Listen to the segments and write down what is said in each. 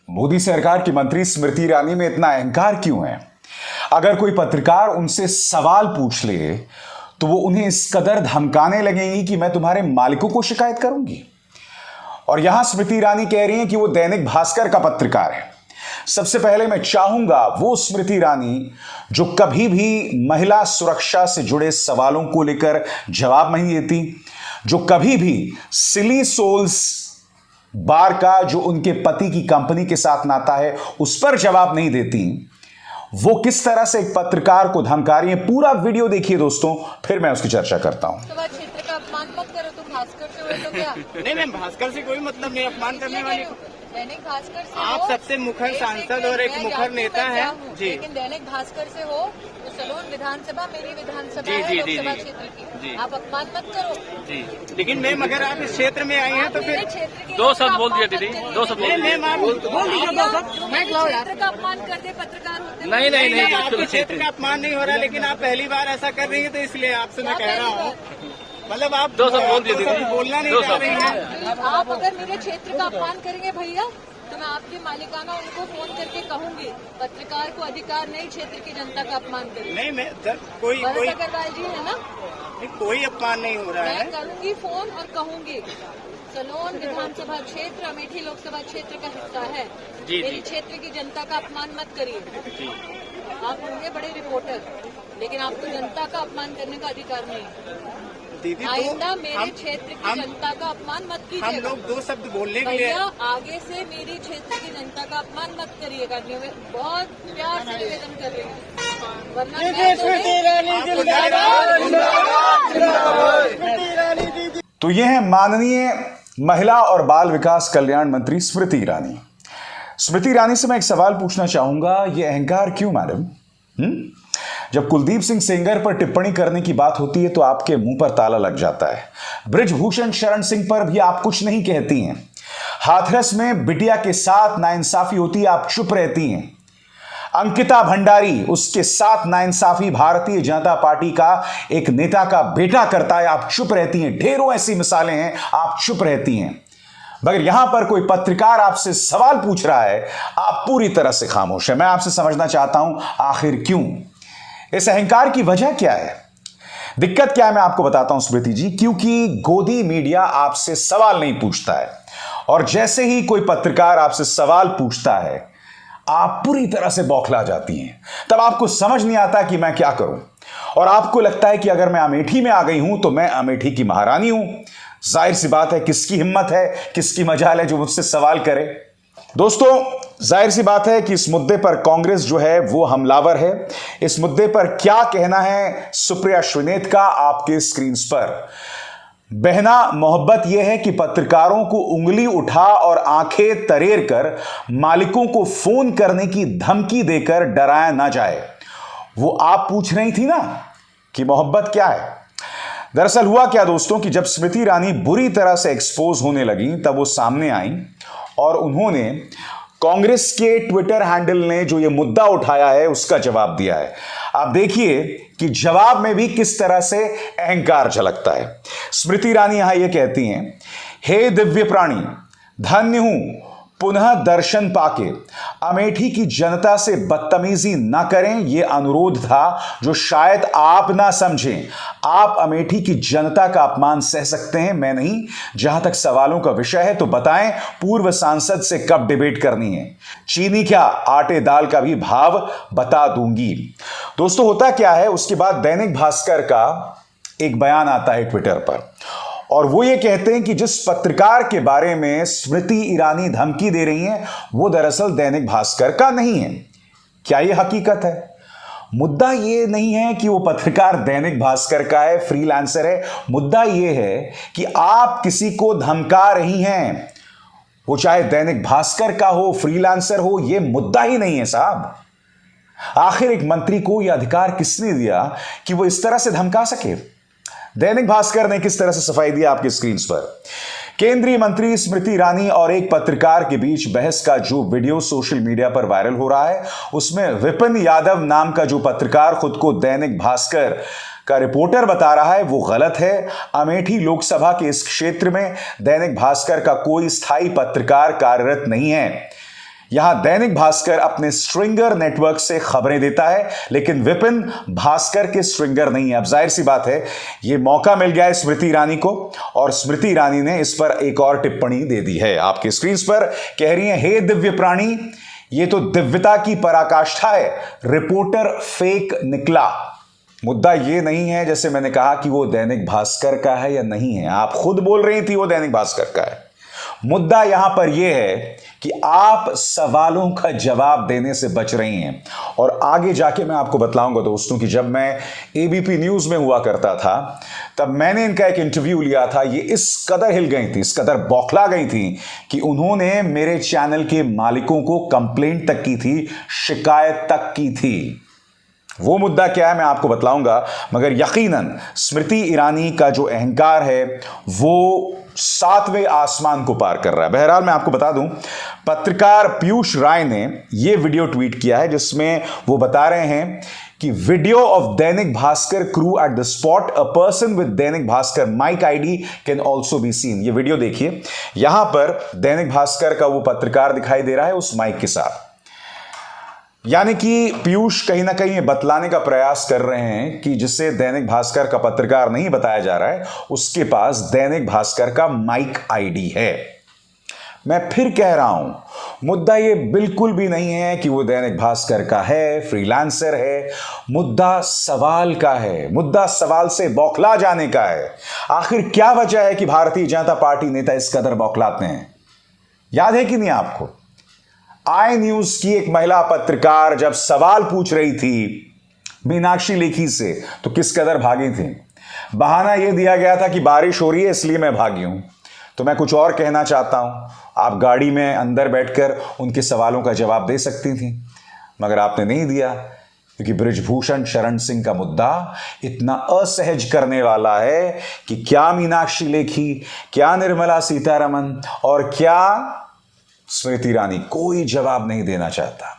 मोदी सरकार की मंत्री स्मृति ईरानी में इतना अहंकार क्यों है? अगर कोई पत्रकार उनसे सवाल पूछ ले तो वो उन्हें इस कदर धमकाने लगेंगी कि मैं तुम्हारे मालिकों को शिकायत करूंगी। और यहां स्मृति ईरानी कह रही हैं कि वो दैनिक भास्कर का पत्रकार है। सबसे पहले मैं चाहूंगा वो स्मृति ईरानी जो कभी भी महिला सुरक्षा से जुड़े सवालों को लेकर जवाब नहीं देती, जो कभी भी सिली सोल्स बार का जो उनके पति की कंपनी के साथ नाता है उस पर जवाब नहीं देती, वो किस तरह से एक पत्रकार को धमका रही है। पूरा वीडियो देखिए दोस्तों, फिर मैं उसकी चर्चा करता हूं। क्षेत्र का अपमान मत करो, तुम भास्कर से हो तो क्या? नहीं, भास्कर से कोई मतलब नहीं अपमान करने वाली। दैनिक भास्कर से आप सबसे मुखर सांसद और एक मुखर नेता है जी। लेकिन दैनिक भास्कर से हो तो सलोन विधानसभा मेरी विधानसभा है, लोकसभा क्षेत्र की, आप अपमान मत करो जी। लेकिन मैम अगर आप इस क्षेत्र में आई हैं तो फिर दो शब्द बोल दिया दीदी, दो शब्द बोल मैम आप बोल क्षेत्र का अपमान कर दे पत्रकार होते। नहीं, आपके क्षेत्र का अपमान नहीं हो रहा, लेकिन आप पहली बार ऐसा कर रही है तो इसलिए आपसे मैं कह रहा हूँ, मतलब आप दो शब्द बोल दिए दीदी, बोलना नहीं चाह रही हैं। आप अगर मेरे क्षेत्र का अपमान करेंगे भैया तो मैं आपकी मालिकाना उनको फोन करके कहूंगी पत्रकार को अधिकार नहीं क्षेत्र की जनता का अपमान करें। नहीं मैं कोई अग्रवाल जी है ना, कोई अपमान नहीं हो रहा है। मैं करूंगी फोन और कहूंगी सलोन विधानसभा क्षेत्र अमेठी लोकसभा क्षेत्र का हिस्सा है, मेरी क्षेत्र की जनता का अपमान मत करिए। आप होंगे बड़े रिपोर्टर, लेकिन आपको जनता का अपमान करने का अधिकार नहीं। दीदी आइंदा मेरे क्षेत्र की जनता का अपमान मत कीजिएगा। हम लोग दो शब्द बोलने के लिए भैया आगे से मेरी क्षेत्र की जनता का अपमान मत करिएगा। बहुत प्यार से निवेदन कर रही हूँ, वरना तो ये है माननीय महिला और बाल विकास कल्याण मंत्री स्मृति ईरानी। स्मृति ईरानी से मैं एक सवाल पूछना चाहूंगा, ये अहंकार क्यों मैडम? जब कुलदीप सिंह सेंगर पर टिप्पणी करने की बात होती है तो आपके मुंह पर ताला लग जाता है। बृजभूषण शरण सिंह पर भी आप कुछ नहीं कहती हैं। हाथरस में बिटिया के साथ नाइंसाफी होती है, आप चुप रहती हैं। अंकिता भंडारी, उसके साथ नाइंसाफी भारतीय जनता पार्टी का एक नेता का बेटा करता है, आप चुप रहती हैं। ढेरों ऐसी मिसालें हैं, आप चुप रहती हैं। मगर यहां पर कोई पत्रकार आपसे सवाल पूछ रहा है, आप पूरी तरह से खामोश है। मैं आपसे समझना चाहता हूं आखिर क्यों? इस अहंकार की वजह क्या है? दिक्कत क्या है मैं आपको बताता हूं स्मृति जी। क्योंकि गोदी मीडिया आपसे सवाल नहीं पूछता है, और जैसे ही कोई पत्रकार आपसे सवाल पूछता है आप पूरी तरह से बौखला जाती हैं। तब आपको समझ नहीं आता कि मैं क्या करूं, और आपको लगता है कि अगर मैं अमेठी में आ गई हूं तो मैं अमेठी की महारानी हूं। जाहिर सी बात है, किसकी हिम्मत है, किसकी मजाल है जो मुझसे सवाल करे। दोस्तों जाहिर सी बात है कि इस मुद्दे पर कांग्रेस जो है वो हमलावर है। इस मुद्दे पर क्या कहना है सुप्रिया श्रीनेत का आपके स्क्रीन पर। बहना मोहब्बत यह है कि पत्रकारों को उंगली उठा और आंखें तरेर कर मालिकों को फोन करने की धमकी देकर डराया ना जाए। वो आप पूछ रही थी ना कि मोहब्बत क्या है। दरअसल हुआ क्या दोस्तों कि जब स्मृति ईरानी बुरी तरह से एक्सपोज होने लगी तब वो सामने आई और उन्होंने कांग्रेस के ट्विटर हैंडल ने जो ये मुद्दा उठाया है उसका जवाब दिया है। आप देखिए कि जवाब में भी किस तरह से अहंकार झलकता है। स्मृति ईरानी यहां ये कहती हैं, हे दिव्य प्राणी, धन्य हूं पुनः दर्शन पाके। अमेठी की जनता से बदतमीजी ना करें, यह अनुरोध था जो शायद आप ना समझें। आप अमेठी की जनता का अपमान सह सकते हैं, मैं नहीं। जहां तक सवालों का विषय है तो बताएं पूर्व सांसद से कब डिबेट करनी है। चीनी क्या आटे दाल का भी भाव बता दूंगी। दोस्तों होता क्या है, उसके बाद दैनिक भास्कर का एक बयान आता है ट्विटर पर, और वो ये कहते हैं कि जिस पत्रकार के बारे में स्मृति ईरानी धमकी दे रही हैं वो दरअसल दैनिक भास्कर का नहीं है। क्या ये हकीकत है? मुद्दा ये नहीं है कि वो पत्रकार दैनिक भास्कर का है, फ्रीलांसर है। मुद्दा ये है कि आप किसी को धमका रही हैं, वो चाहे दैनिक भास्कर का हो, फ्रीलांसर हो, ये मुद्दा ही नहीं है साहब। आखिर एक मंत्री को यह अधिकार किसने दिया कि वो इस तरह से धमका सके? दैनिक भास्कर ने किस तरह से सफाई दी आपकी स्क्रीन पर। केंद्रीय मंत्री स्मृति ईरानी और एक पत्रकार के बीच बहस का जो वीडियो सोशल मीडिया पर वायरल हो रहा है उसमें विपिन यादव नाम का जो पत्रकार खुद को दैनिक भास्कर का रिपोर्टर बता रहा है वो गलत है। अमेठी लोकसभा के इस क्षेत्र में दैनिक भास्कर का कोई स्थायी पत्रकार कार्यरत नहीं है। यहां दैनिक भास्कर अपने स्ट्रिंगर नेटवर्क से खबरें देता है, लेकिन विपिन भास्कर के स्ट्रिंगर नहीं है। अब जाहिर सी बात है, यह मौका मिल गया है स्मृति ईरानी को, और स्मृति ईरानी ने इस पर एक और टिप्पणी दे दी है। आपकी स्क्रीन पर कह रही है, हे दिव्य प्राणी, ये तो दिव्यता की पराकाष्ठा है, रिपोर्टर फेक निकला। मुद्दा ये नहीं है जैसे मैंने कहा कि वो दैनिक भास्कर का है या नहीं है, आप खुद बोल रही थी वो दैनिक भास्कर का है। मुद्दा यहां पर यह है कि आप सवालों का जवाब देने से बच रही हैं। और आगे जाके मैं आपको बतलाऊंगा दोस्तों कि जब मैं एबीपी न्यूज में हुआ करता था तब मैंने इनका एक इंटरव्यू लिया था। ये इस कदर हिल गई थी, इस कदर बौखला गई थी कि उन्होंने मेरे चैनल के मालिकों को कंप्लेंट तक की थी, शिकायत तक की थी। वो मुद्दा क्या है मैं आपको बतलाऊंगा, मगर यकीनन स्मृति ईरानी का जो अहंकार है वो 7वें आसमान को पार कर रहा है। बहरहाल मैं आपको बता दूं, पत्रकार पीयूष राय ने यह वीडियो ट्वीट किया है जिसमें वो बता रहे हैं कि video of Dainik Bhaskar crew at the spot, a person with Dainik Bhaskar mic ID can also be seen. ये वीडियो देखिए, यहां पर दैनिक भास्कर का वो पत्रकार दिखाई दे रहा है उस माइक के साथ। यानी कि पीयूष कहीं ना कहीं बतलाने का प्रयास कर रहे हैं कि जिसे दैनिक भास्कर का पत्रकार नहीं बताया जा रहा है उसके पास दैनिक भास्कर का माइक आईडी है। मैं फिर कह रहा हूं, मुद्दा ये बिल्कुल भी नहीं है कि वो दैनिक भास्कर का है, फ्रीलांसर है। मुद्दा सवाल का है, मुद्दा सवाल से बौखला जाने का है। आखिर क्या वजह है कि भारतीय जनता पार्टी नेता इस कदर बौखलाते हैं? याद है कि नहीं आपको, आई न्यूज की एक महिला पत्रकार जब सवाल पूछ रही थी मीनाक्षी लेखी से तो किस कदर भागी थी। बहाना यह दिया गया था कि बारिश हो रही है इसलिए मैं भागी हूं। तो मैं कुछ और कहना चाहता हूं, आप गाड़ी में अंदर बैठकर उनके सवालों का जवाब दे सकती थी, मगर आपने नहीं दिया क्योंकि बृजभूषण शरण सिंह का मुद्दा इतना असहज करने वाला है कि क्या मीनाक्षी लेखी, क्या निर्मला सीतारमण और क्या स्मृति ईरानी कोई जवाब नहीं देना चाहता।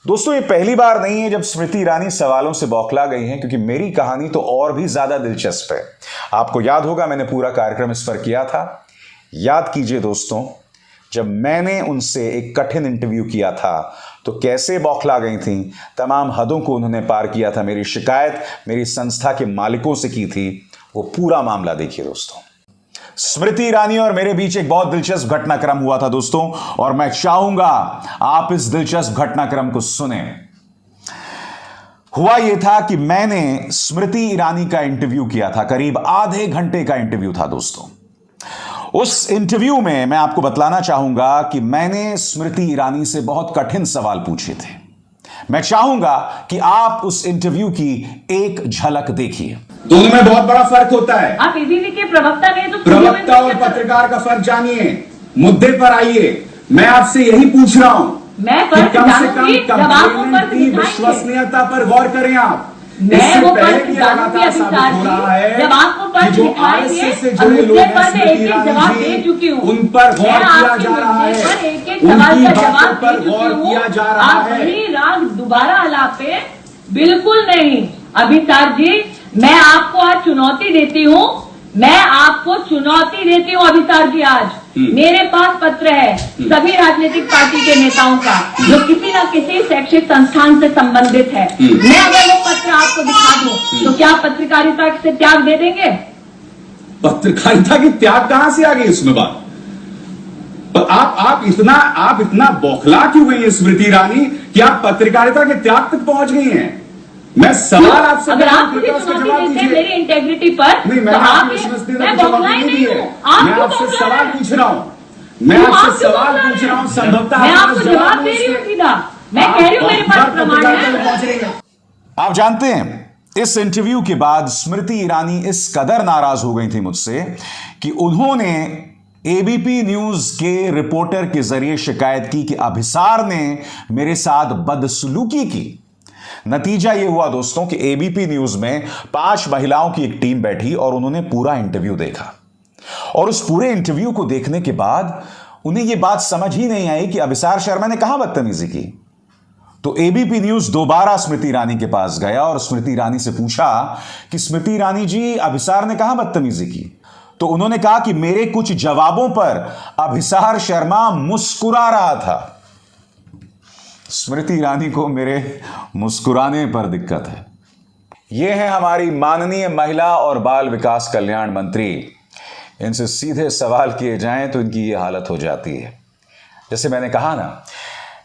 दोस्तों, ये पहली बार नहीं है जब स्मृति ईरानी सवालों से बौखला गई हैं, क्योंकि मेरी कहानी तो और भी ज्यादा दिलचस्प है। आपको याद होगा मैंने पूरा कार्यक्रम इस पर किया था। याद कीजिए दोस्तों, जब मैंने उनसे एक कठिन इंटरव्यू किया था तो कैसे बौखला गई थी, तमाम हदों को उन्होंने पार किया था। मेरी शिकायत मेरी संस्था के मालिकों से की थी, वो पूरा मामला देखिए दोस्तों। स्मृति ईरानी और मेरे बीच एक बहुत दिलचस्प घटनाक्रम हुआ था दोस्तों, और मैं चाहूंगा आप इस दिलचस्प घटनाक्रम को सुने। हुआ यह था कि मैंने स्मृति ईरानी का इंटरव्यू किया था, करीब आधे घंटे का इंटरव्यू था दोस्तों। उस इंटरव्यू में मैं आपको बतलाना चाहूंगा कि मैंने स्मृति ईरानी से बहुत कठिन सवाल पूछे थे। मैं चाहूंगा कि आप उस इंटरव्यू की एक झलक देखिए। दोनों में बहुत बड़ा फर्क होता है। आप एबीपी के प्रवक्ता नहीं तो प्रवक्ता और पत्रकार का फर्क जानिए, मुद्दे पर आइए। मैं आपसे यही पूछ रहा हूं, मैं फर्क कम से जानूंगी, कम जब आपको कंप्लेंट फर्क की दिखाएंगे। विश्वसनीयता पर गौर करें आप। मैं इससे वो पहले फर्क भी जानूंगी लगातार साबित हो रहा है जब आपको कि फर्क जो दिखाएंगे, आरएसएस से और जुड़े लोग मुद्दे हैं, पर मैं स्मृति एक-एक जवाब ईरानी दे चुकी हूँ। उन पर गौर मैं किया आपके जा रहा मुद्दे है, पर एक-एक सवाल उनकी का बातों जवाब पर दे गौर चुकी किया हूँ। जा रहा आप है। वही राग दोबारा आलाप पे बिल्कुल नहीं। अभितार जी, मैं आपको आज चुनौती देती हूँ, मैं आपको चुनौती देती हूँ अभितार जी। आज मेरे पास पत्र है सभी राजनीतिक पार्टी के नेताओं का जो किसी न किसी शैक्षिक संस्थान से संबंधित है। मैं अगर वो पत्र आपको दिखा दूं तो क्या आप पत्रकारिता से त्याग दे देंगे? पत्रकारिता की त्याग कहां से आ गई इसमें बात? पर आप इतना बौखला क्यों गई है स्मृति ईरानी कि आप पत्रकारिता के त्याग तक पहुंच गई हैं? मैं सवाल आपसे अगर आप मुझे चुनौती देते हैं मेरी इंटेग्रिटी पर, नहीं, तो मैंने आप आपको विश्वसनीयता मैं की जवाब बौखलाई नहीं नहीं दी है। हूँ। आप मैं क्यों आपसे बौखला सवाल रहे हैं? पूछ रहा हूं, मैं क्यों आप आपसे क्यों सवाल बौखला पूछ रहा हूं, रहे हैं? संभवतः मैं आपको आपको जवाब जवाब दे रही हूँ सीधा। मैं कह रही हूँ मेरे पास प्रमाण है। आप जानते हैं, इस इंटरव्यू के बाद स्मृति ईरानी इस कदर नाराज हो गई थी मुझसे कि उन्होंने एबीपी न्यूज के रिपोर्टर के जरिए शिकायत की कि अभिसार ने मेरे साथ बदसलूकी की। नतीजा यह हुआ दोस्तों कि एबीपी न्यूज में 5 महिलाओं की एक टीम बैठी और उन्होंने पूरा इंटरव्यू देखा, और उस पूरे इंटरव्यू को देखने के बाद उन्हें यह बात समझ ही नहीं आई कि अभिसार शर्मा ने कहां बदतमीजी की। तो एबीपी न्यूज दोबारा स्मृति ईरानी के पास गया और स्मृति ईरानी से पूछा कि स्मृति ईरानी जी, अभिसार ने कहां बदतमीजी की? तो उन्होंने कहा कि मेरे कुछ जवाबों पर अभिसार शर्मा मुस्कुरा रहा था। स्मृति ईरानी को मेरे मुस्कुराने पर दिक्कत है। ये है हमारी माननीय महिला और बाल विकास कल्याण मंत्री। इनसे सीधे सवाल किए जाएं तो इनकी ये हालत हो जाती है। जैसे मैंने कहा ना,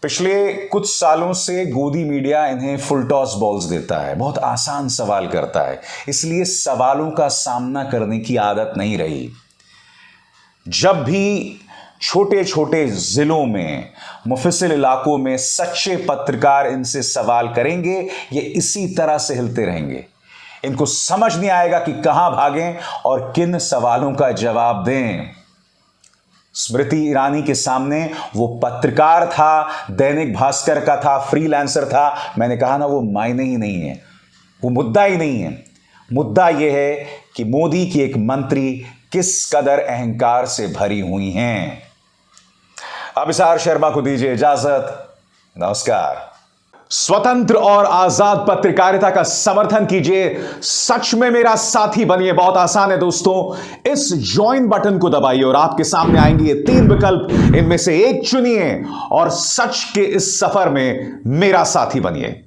पिछले कुछ सालों से गोदी मीडिया इन्हें फुल टॉस बॉल्स देता है, बहुत आसान सवाल करता है, इसलिए सवालों का सामना करने की आदत नहीं रही। जब भी छोटे छोटे जिलों में, मुफस्सिल इलाकों में सच्चे पत्रकार इनसे सवाल करेंगे, ये इसी तरह से हिलते रहेंगे। इनको समझ नहीं आएगा कि कहां भागें और किन सवालों का जवाब दें। स्मृति ईरानी के सामने वो पत्रकार था, दैनिक भास्कर का था, फ्रीलांसर था, मैंने कहा ना, वो मायने ही नहीं है, वो मुद्दा ही नहीं है। मुद्दा यह है कि मोदी की एक मंत्री किस कदर अहंकार से भरी हुई हैं। अभिसार शर्मा को दीजिए इजाजत। नमस्कार। स्वतंत्र और आजाद पत्रकारिता का समर्थन कीजिए, सच में मेरा साथी बनिए। बहुत आसान है दोस्तों, इस ज्वाइन बटन को दबाइए और आपके सामने आएंगे ये 3 विकल्प, इनमें से एक चुनिए और सच के इस सफर में मेरा साथी बनिए।